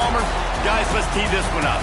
Palmer. Guys, let's tee this one up.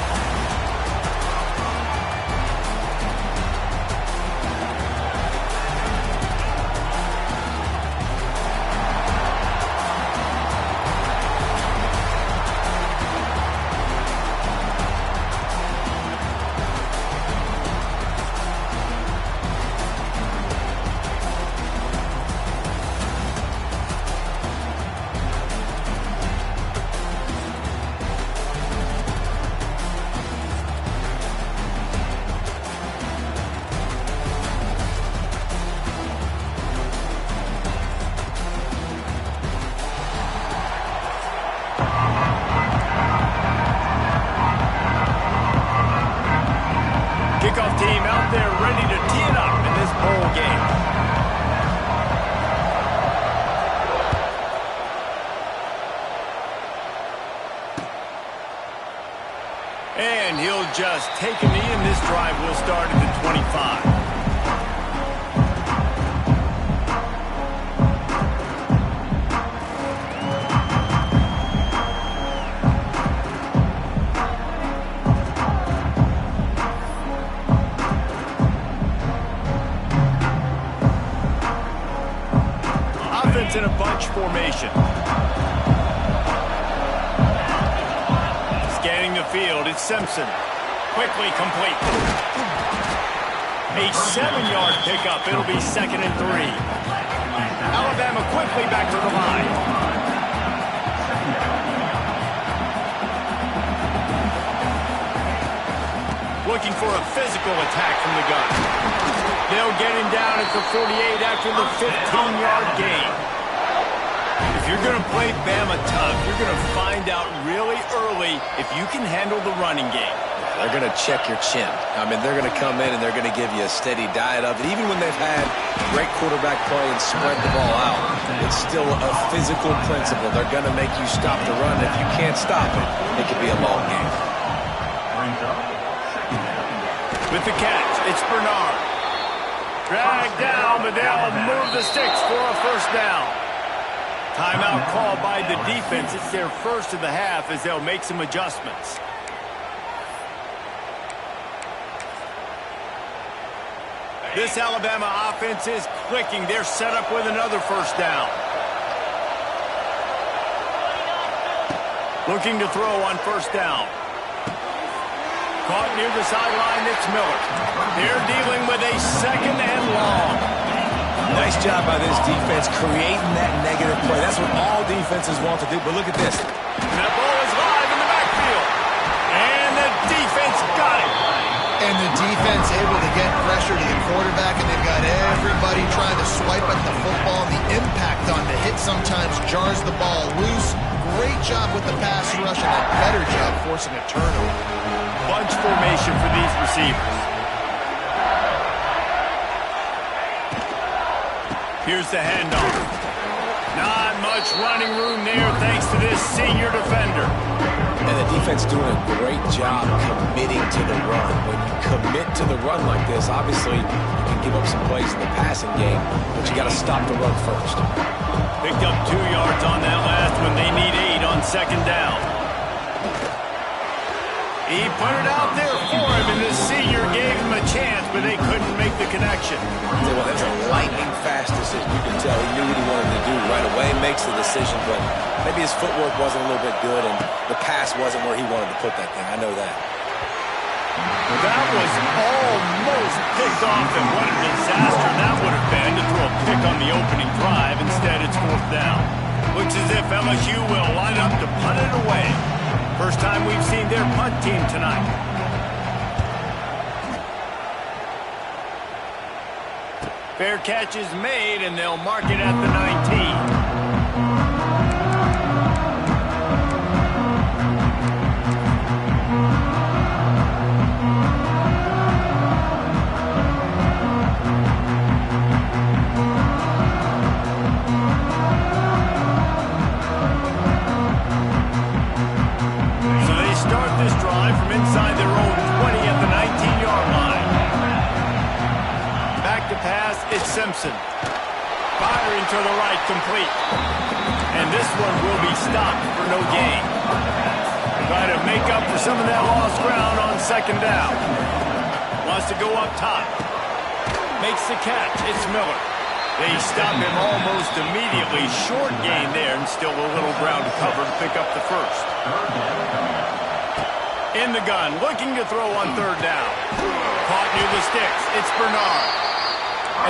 Kickoff team out there ready to tee it up in this bowl game. And he'll just take a knee, and this drive will start at the 25. In a bunch formation. Scanning the field, it's Simpson. Quickly complete. A 7-yard pickup. It'll be 2nd and 3. Alabama quickly back to the line. Looking for a physical attack from the gun. They'll get him down at the 48 after the 15-yard gain. If you're going to play Bama tough, you're going to find out really early if you can handle the running game. They're going to check your chin. I mean, they're going to come in and they're going to give you a steady diet of it. Even when they've had great quarterback play and spread the ball out, it's still a physical principle. They're going to make you stop the run. If you can't stop it, it could be a long game. With the catch, it's Bernard. Dragged down, but they'll move the sticks for a first down. Timeout called by the defense. It's their first of the half as they'll make some adjustments. This Alabama offense is clicking. They're set up with another first down. Looking to throw on first down. Caught near the sideline, it's Miller. They're dealing with a 2nd and long. Nice job by this defense creating that negative play. That's what all defenses want to do, but look at this. And the ball is live in the backfield. And the defense got it. And the defense able to get pressure to the quarterback, and they've got everybody trying to swipe at the football. The impact on the hit sometimes jars the ball loose. Great job with the pass rush, and a better job forcing a turnover. Bunch formation for these receivers. Here's the handoff. Not much running room there thanks to this senior defender. And the defense doing a great job committing to the run. When you commit to the run like this, obviously you can give up some plays in the passing game, but you got to stop the run first. Picked up 2 yards on that last one. They need 8 on 2nd down. He put it out there for him, and this senior gave him a chance, but they couldn't make the connection. Well, that's a lightning-fast decision. You can tell he knew what he wanted to do right away, makes the decision, but maybe his footwork wasn't a little bit good, and the pass wasn't where he wanted to put that thing. I know that. That was almost picked off, and what a disaster that would have been to throw a pick on the opening drive. Instead, it's 4th down. Looks as if LSU will line up to punt it away. First time we've seen their punt team tonight. Fair catch is made, and they'll mark it at the 19. This drive from inside their own 20 at the 19-yard line. Back to pass, it's Simpson. Firing to the right, complete. And this one will be stopped for no gain. Trying to make up for some of that lost ground on second down. Wants to go up top. Makes the catch. It's Miller. They stop him almost immediately. Short gain there, and still a little ground to cover to pick up the first. In the gun, looking to throw on third down. Caught near the sticks. It's Bernard.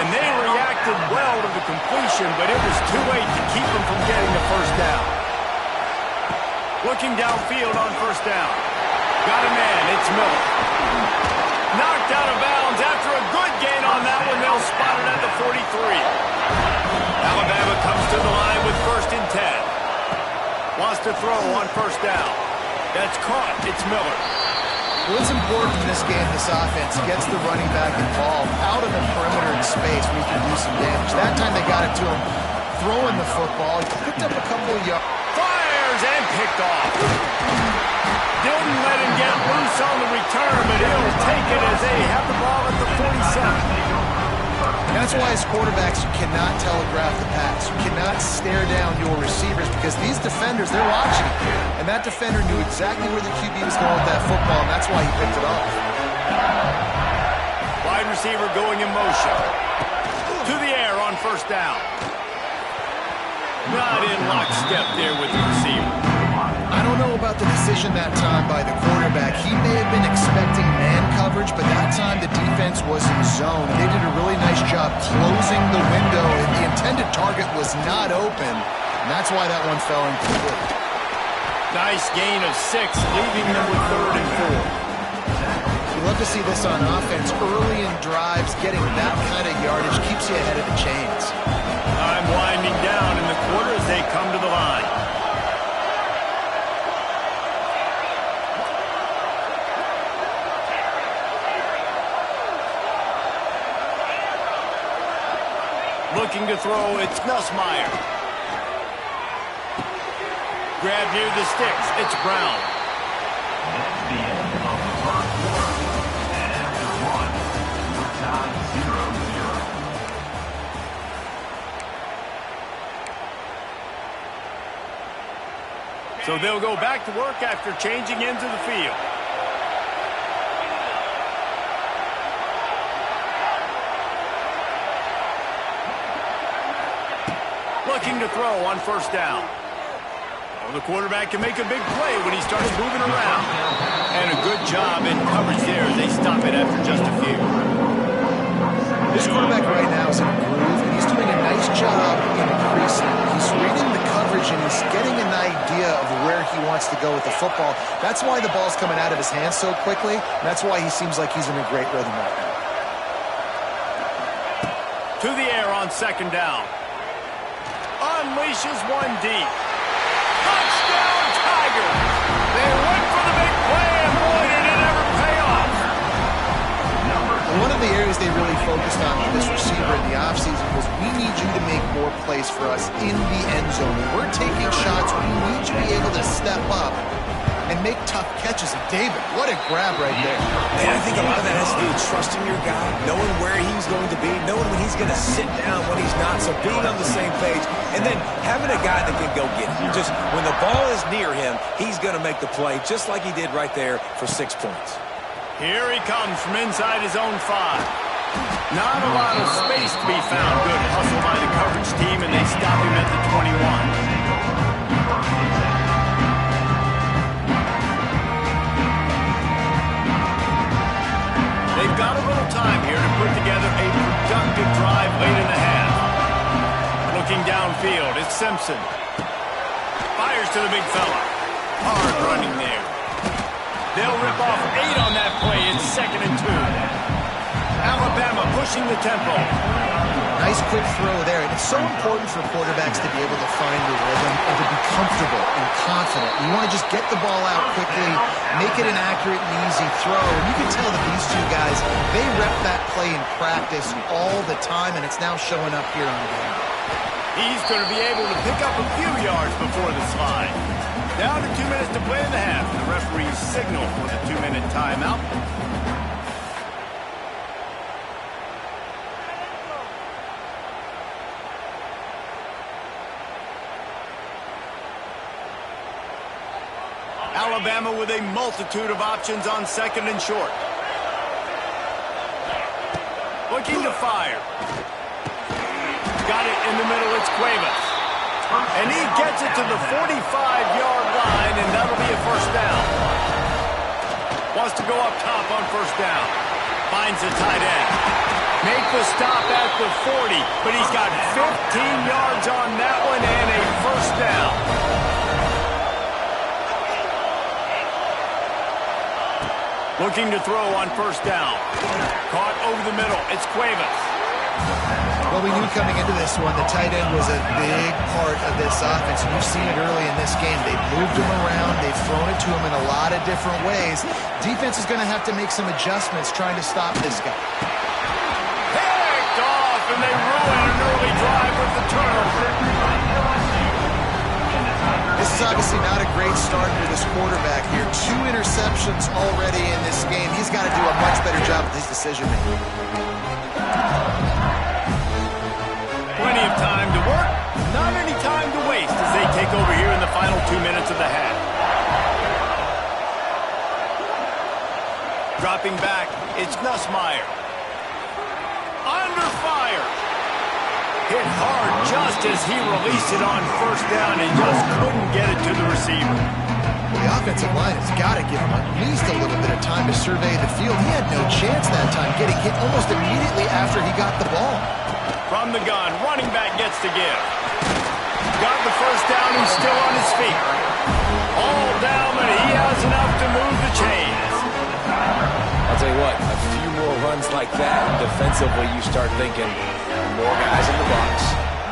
And they reacted well to the completion, but it was too late to keep them from getting the first down. Looking downfield on first down. Got a man. It's Miller. Knocked out of bounds after a good gain on that one. They'll spot it at the 43. Alabama comes to the line with 1st and 10. Wants to throw on first down. That's caught. It's Miller. What's important in this game, this offense, gets the running back involved out of the perimeter in space where he can do some damage. That time they got it to him throwing the football. He picked up a couple of yards. Fires and picked off. Didn't let him get loose on the return, but he'll take it as they have the ball at the 47. That's why as quarterbacks, you cannot telegraph the pass. You cannot stare down your receivers because these defenders, they're watching. And that defender knew exactly where the QB was going with that football, and that's why he picked it off. Wide receiver going in motion. To the air on first down. Not in lockstep there with the receiver. I don't know about the decision that time by the quarterback. He may have been expecting man coverage, but that time the defense was in zone. They did a really nice job closing the window. The intended target was not open, and that's why that one fell incomplete. Nice gain of 6, leaving them with 3rd and 4. You love to see this on offense. Early in drives, getting that kind of yardage keeps you ahead of the chains. Time winding down in the quarter as they come to the line. Looking to throw, it's Nussmeier. Grab near the sticks, it's Brown. That's the end of the first quarter. And after one, we're tied 0-0. So they'll go back to work after changing into the field. Looking to throw on first down. Well, the quarterback can make a big play when he starts moving around. And a good job in coverage there as they stop it after just a few. This quarterback right now is in a groove, and he's doing a nice job increasing. He's reading the coverage, and he's getting an idea of where he wants to go with the football. That's why the ball's coming out of his hands so quickly, and that's why he seems like he's in a great rhythm right now. To the air on second down. Unleashes one deep. Touchdown, Tigers! They went for the big play, and boy, did it ever pay off. One of the areas they really focused on with this receiver in the offseason was we need you to make more plays for us in the end zone. When we're taking shots, we need you to be able to step up and make tough catches. And David, what a grab right there. And I think a lot of that has to do with trusting your guy, knowing where he's going to be, knowing when he's going to sit down, when he's not, so being on the same page, and then having a guy that can go get it. Just when the ball is near him, he's going to make the play, just like he did right there for 6 points. Here he comes from inside his own 5. Not a lot of space to be found. Good hustle by the coverage team, and they stop him at the 21. They've got a little time here to put together a productive drive late in the half. Looking downfield, it's Simpson. Fires to the big fella. Hard running there. They'll rip off 8 on that play. It's 2nd and 2. Alabama pushing the tempo. Nice quick throw there. And it's so important for quarterbacks to be able to find the rhythm and to be comfortable and confident. You want to just get the ball out quickly, make it an accurate and easy throw. And you can tell that these two guys, they rep that play in practice all the time, and it's now showing up here on the game. He's going to be able to pick up a few yards before the slide. Down to 2 minutes to play in the half. The referees signal for the 2-minute timeout. Alabama with a multitude of options on second and short. Looking to fire. Got it in the middle. It's Cuevas. And he gets it to the 45-yard line, and that'll be a first down. Wants to go up top on first down. Finds the tight end. Make the stop at the 40, but he's got 15 yards on that one and a first down. Looking to throw on first down. Caught over the middle. It's Cuevas. Well, we knew coming into this one the tight end was a big part of this offense, and you've seen it early in this game. They've moved him around. They've thrown it to him in a lot of different ways. Defense is going to have to make some adjustments trying to stop this guy. Picked off, and they ruin an early drive with the turnover. This is obviously not a great start for this quarterback here. 2 interceptions already in this game. He's got to do a much better job with his decision-making. Plenty of time to work, not any time to waste as they take over here in the final 2 minutes of the half. Dropping back, it's Nussmeier. Under fire. Hit hard just as he released it on first down and just couldn't get it to the receiver. Well, the offensive line has got to give him at least a little bit of time to survey the field. He had no chance that time, getting hit almost immediately after he got the ball. From the gun, running back gets to give. Got the first down, he's still on his feet. All down, but he has enough to move the chains. I'll tell you what, a few more runs like that, defensively you start thinking, more guys in the box,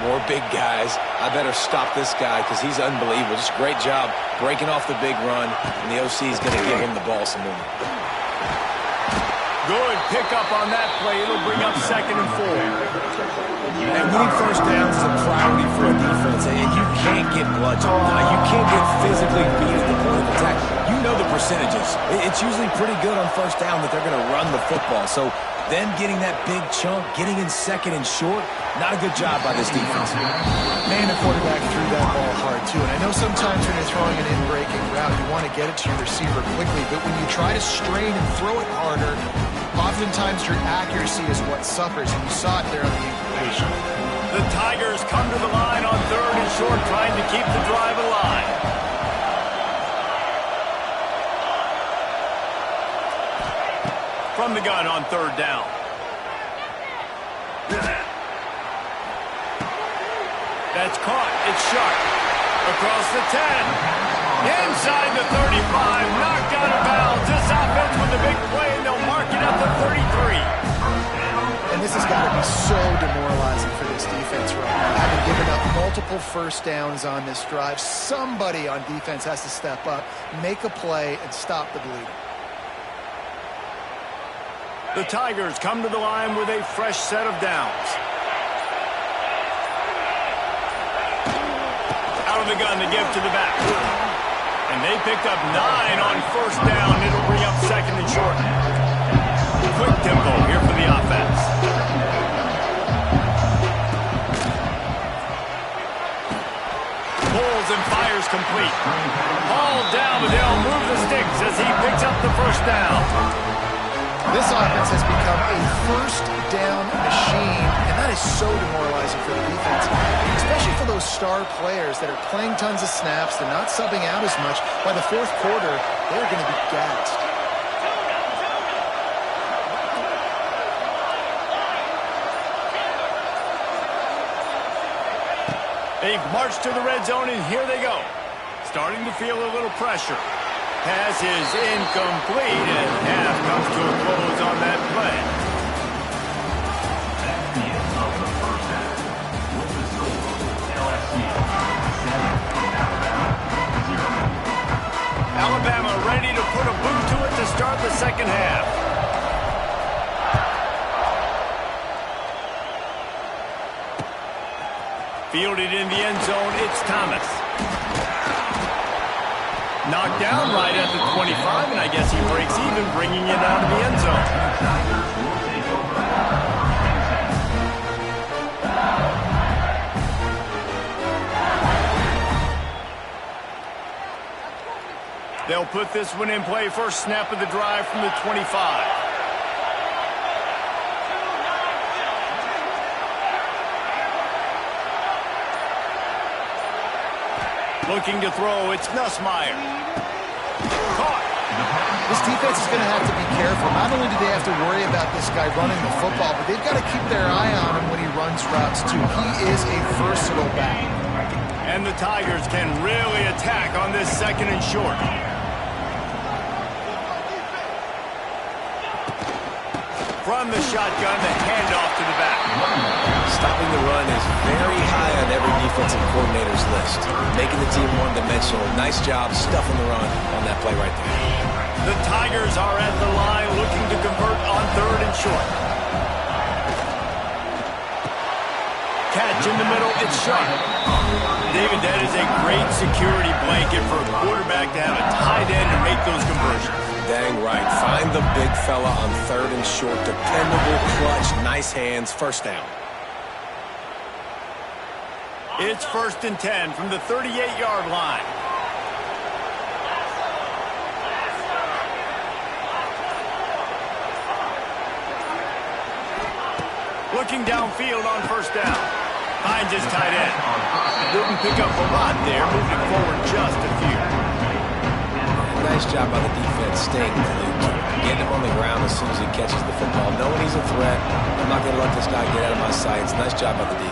more big guys. I better stop this guy because he's unbelievable. Just a great job breaking off the big run, and the OC is going to give him the ball some more. Good pickup on that play. It'll bring up second and 4. And winning first downs is a priority for a defense, and you can't get bludgeoned. You can't get physically beat at the point of attack. You know the percentages. It's usually pretty good on first down that they're going to run the football. So them getting that big chunk, getting in second and short, not a good job by this defense. Man, the quarterback threw that ball hard, too. And I know sometimes when you're throwing an in-breaking route, you want to get it to your receiver quickly. But when you try to strain and throw it harder, oftentimes your accuracy is what suffers. And you saw it there on the incompletion. The Tigers come to the line on third and short, trying to keep the drive alive. From the gun on third down. That's caught. It's sharp. Across the 10. Inside the 35. Knocked out of bounds. This offense with a big play, and they'll mark it up to 33. And this has got to be so demoralizing for this defense right now. Having given up multiple first downs on this drive, somebody on defense has to step up, make a play, and stop the bleeding. The Tigers come to the line with a fresh set of downs. Out of the gun to give to the back. And they picked up 9 on first down. It'll bring up second and short. Quick tempo here for the offense. Pulls and fires complete. Ball down, but they'll move the sticks as he picks up the first down. This offense has become a first down machine, and that is so demoralizing for the defense, especially for those star players that are playing tons of snaps. They're not subbing out as much. By the fourth quarter, they're going to be gassed. They've marched to the red zone, and here they go. Starting to feel a little pressure. Pass is incomplete, and half comes to a close on that play. That's the end of the first half. With the score, LSU 7, Alabama ready to put a boot to it to start the second half. Fielded in the end zone, it's Thomas. Knocked down right at the 25, and I guess he breaks even, bringing it out of the end zone. They'll put this one in play. First snap of the drive from the 25. Looking to throw, it's Nussmeier. Caught. This defense is going to have to be careful. Not only do they have to worry about this guy running the football, but they've got to keep their eye on him when he runs routes, too. He is a versatile back. And the Tigers can really attack on this second and short. From the shotgun, the handoff to the back. Stopping the run is very high on every defensive coordinator's list. Making the team one-dimensional. Nice job stuffing the run on that play right there. The Tigers are at the line looking to convert on third and short. Catch in the middle, it's sharp. David, that is a great security blanket for a quarterback to have a tight end to make those conversions. Dang right. Find the big fella on third and short. Dependable, clutch, nice hands, first down. It's 1st and 10 from the 38-yard line. Looking downfield on first down. Finds his tight end. Didn't pick up a lot there, moving forward just a few. Nice job by the defense staying glued. Getting him on the ground as soon as he catches the football. Knowing he's a threat. I'm not going to let this guy get out of my sights. Nice job by the D.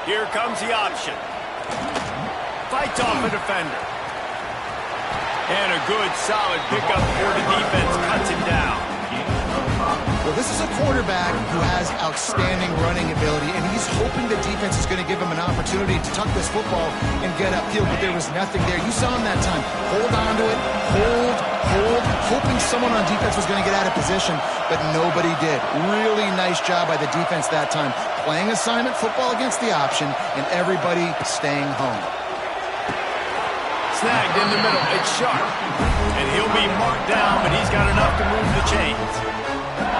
Here comes the option. Fights off a defender. And a good, solid pickup for the defense. Cuts him down. Well, this is a quarterback who has outstanding running ability, and he's hoping the defense is going to give him an opportunity to tuck this football and get upfield, but there was nothing there. You saw him that time. Hold on to it, hold, hoping someone on defense was going to get out of position, but nobody did. Really nice job by the defense that time. Playing assignment football against the option, and everybody staying home. Snagged in the middle, it's sharp. And he'll be marked down, but he's got enough to move the chains.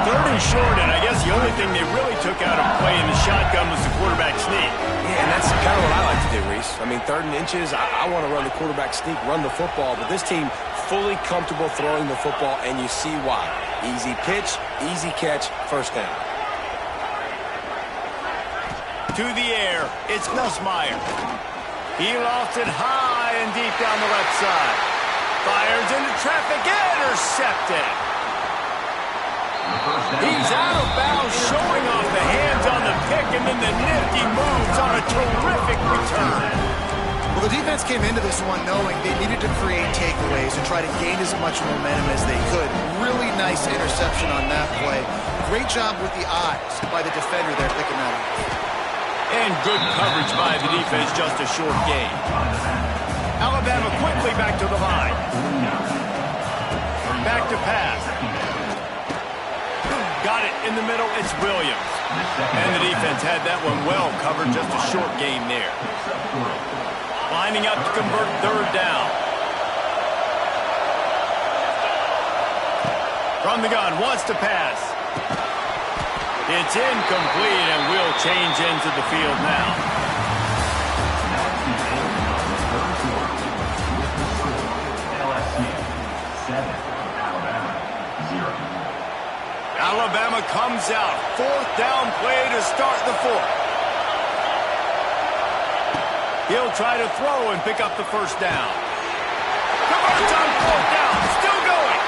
Third and short, and I guess the only thing they really took out of play in the shotgun was the quarterback sneak. Yeah, and that's kind of what I like to do, Reese. I mean, 3rd and inches, I want to run the quarterback sneak, run the football, but this team fully comfortable throwing the football, and you see why. Easy pitch, easy catch, first down. To the air, it's Nussmeier. He lofts it high and deep down the left side. Fires into traffic, intercepted. He's out of bounds, showing off the hands on the pick, and then the nifty moves on a terrific return. Well, the defense came into this one knowing they needed to create takeaways and try to gain as much momentum as they could. Really nice interception on that play. Great job with the eyes by the defender there picking that up. And good coverage by the defense, just a short gain. Alabama quickly back to the line. Back to pass. Got it in the middle, it's Williams. And the defense had that one well covered, just a short gain there. Lining up to convert third down. From the gun, wants to pass. It's incomplete, and will change into the field now. Alabama comes out. 4th down play to start the 4th. He'll try to throw and pick up the first down. Converts on 4th down. Still going.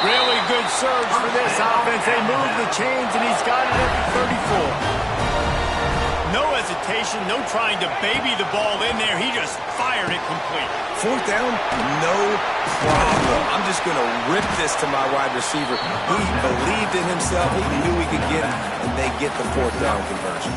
Really good surge for this offense. They move the chains, and he's got it at the 34. No hesitation, no trying to baby the ball in there. He just fired it complete. 4th down, no problem. I'm just going to rip this to my wide receiver. He believed in himself. He knew he could get it, and they get the 4th down conversion.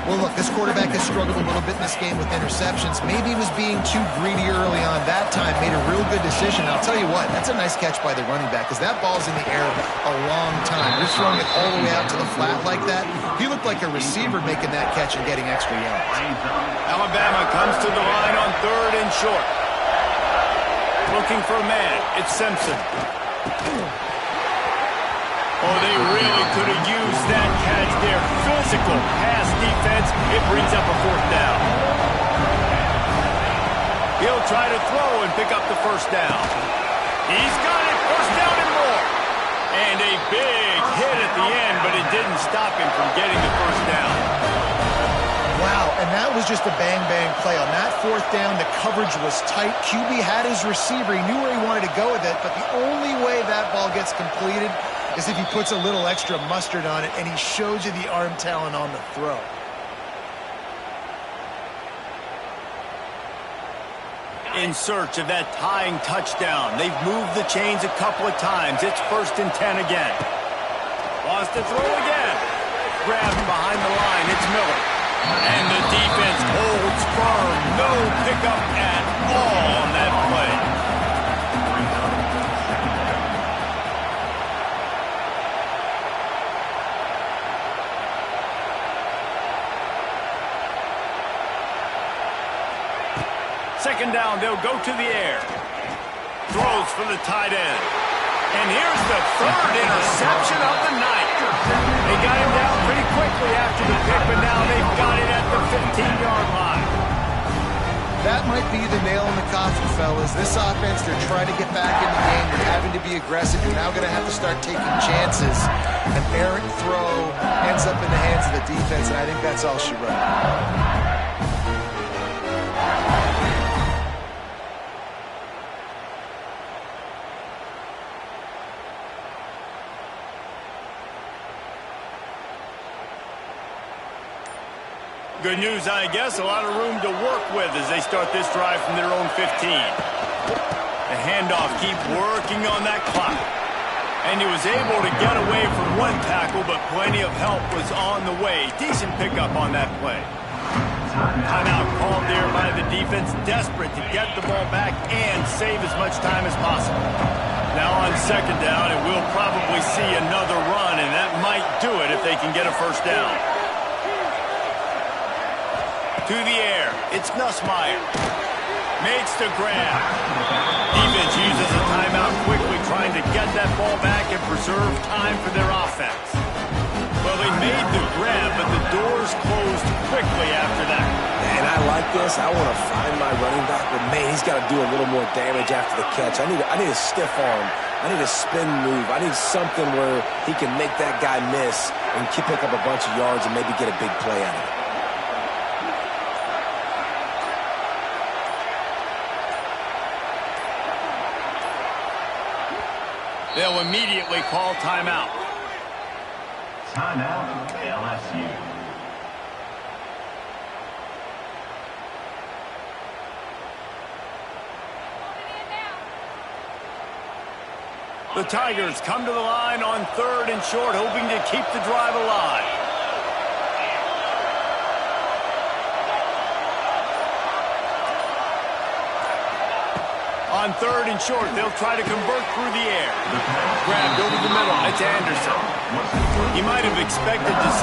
Well, look, this quarterback has struggled a little bit in this game with interceptions. Maybe he was being too greedy early on. That time made a real good decision. I'll tell you what, that's a nice catch by the running back because that ball's in the air a long time. You're throwing it all the way out to the flat like that. He looked like a receiver making that catch and getting extra yards. Alabama comes to the line on 3rd and short. Looking for a man. It's Simpson. Oh, they really could have used that catch there. Classical pass defense. It brings up a fourth down. He'll try to throw and pick up the first down. He's got it. First down and more. And a big hit at the end, but it didn't stop him from getting the first down. Wow, and that was just a bang-bang play. On that fourth down, the coverage was tight. QB had his receiver. He knew where he wanted to go with it, but the only way that ball gets completed is if he puts a little extra mustard on it, and he shows you the arm talent on the throw. In search of that tying touchdown. They've moved the chains a couple of times. It's 1st and 10 again. Lost the throw again. Grabbed behind the line. It's Miller. And the defense holds firm. No pickup at all on that play. Second down, they'll go to the air. Throws for the tight end. And here's the third interception of the night. They got him down pretty quickly after the pick, but now they've got it at the 15-yard line. That might be the nail in the coffin, fellas. This offense, they're trying to get back in the game. They're having to be aggressive. You're now going to have to start taking chances. An errant throw ends up in the hands of the defense, and I think that's all she wrote. Good news, I guess. A lot of room to work with as they start this drive from their own 15. The handoff keep working on that clock. And he was able to get away from one tackle, but plenty of help was on the way. Decent pickup on that play. Timeout called there by the defense, desperate to get the ball back and save as much time as possible. Now on second down, and we'll probably see another run, and that might do it if they can get a first down. To the air, it's Nussmeier. Makes the grab. Defense uses a timeout quickly, trying to get that ball back and preserve time for their offense. Well, they made the grab, but the doors closed quickly after that. And I like this. I want to find my running back, but man, he's got to do a little more damage after the catch. I need a stiff arm. I need a spin move. I need something where he can make that guy miss and pick up a bunch of yards and maybe get a big play out of it. They'll immediately call timeout. Timeout, LSU. The Tigers come to the line on 3rd and short, hoping to keep the drive alive. On 3rd and short, they'll try to convert through the air. Grabbed over the middle. It's Anderson. He might have expected to see